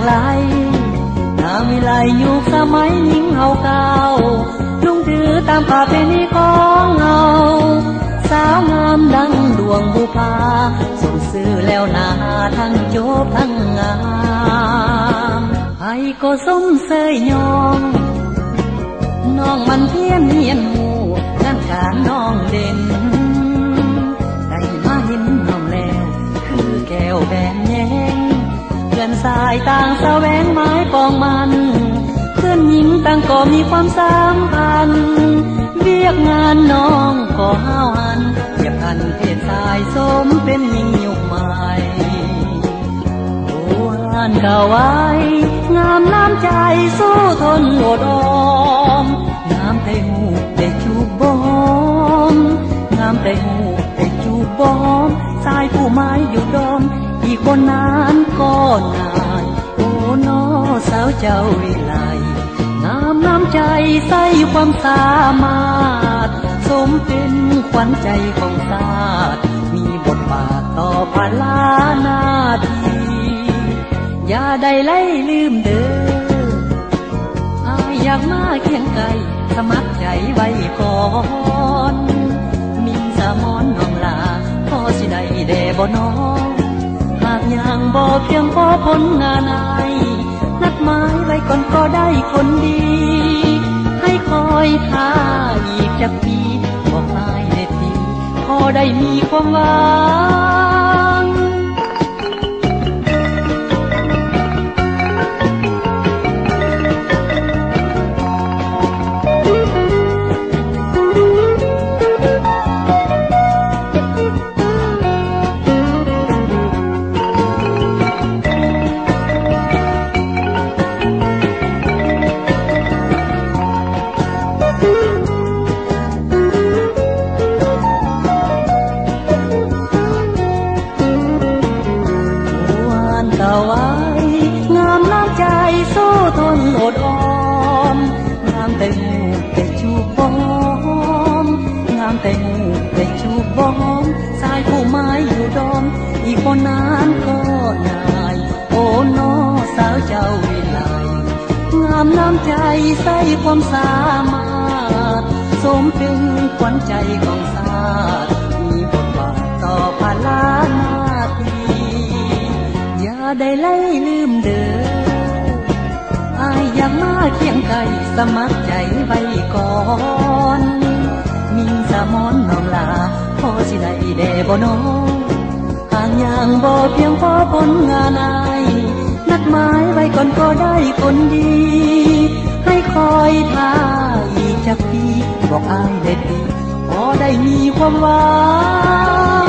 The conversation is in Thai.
ลนางวิไลยุคสมัยหญิงเฮาเก่าลุงถือตามประเพณีของเฮาสาวงามดังดวงบุพาสมซื่อแล้วนาทั้งโจบทั้งงามไผก็สมเสยยองน้องมันเพี้ยนเฮียนหูด้านการน้องเด่นได้มาเห็นน้องแล้วคือแก้วแบนแยงเพื่อนสายต่างแสวงไม้ปองมันเพื่อนหญิงต่างก็มีความสัมพันธ์เรียกงานน้องก็ห้าวหันเหยียบพันเพศชายสมเป็นหญิงยุคใหม่โอ้หันเข้าไว้งามน้ำใจสู้ทนอดออมงามแต่หูแต่จูบบอมงามแต่หูแต่จูบบอมสายผู้ไม้อยู่ดอมอีกคนนานก็นานโอ้น้อสาวเจ้าวิไลงามน้ำใจใส่ความสามารถสมเป็นขวัญใจของชาติมีบทบาทต่อภาระหน้าที่อย่าได้ไล่ลืมเด้ออายอยากมาเคียงไกลสมัครใจไว้ก่อนมินสามอนน้องลาพอสิได้แด่บ่น้องหากยังบ่เพียงพอผลงานอายนัดหมายไว้ก่อนก็ได้คนดีให้คอยท่าอีกจักปีบอกอายได้ทีพอได้มีความหวังอดออมงามแต่หูแต่จูบบอมงามแต่หูแต่จูบบอมสายผู้ไม้อยู่ดอมอีกคนนานก็นายโอ้น้อสาวเจ้าวิไลงามน้ำใจใส่ความสามารถสมเป็นขวัญใจของชาติมีบทบาทต่อภาระหน้าที่อย่าได้ไล่ลืมเด้ออายอยากมาเคียงไกลสมัครใจไว้ก่อนมินสามอนน้องลาพอสิได้แด่บ่น้องหากยังบ่เพียงพอผลงานอายนัดหมายไว้ก่อนก็ได้คนดีให้คอยท่าอีกจักปีบอกอายได้ดีพอได้มีความหวัง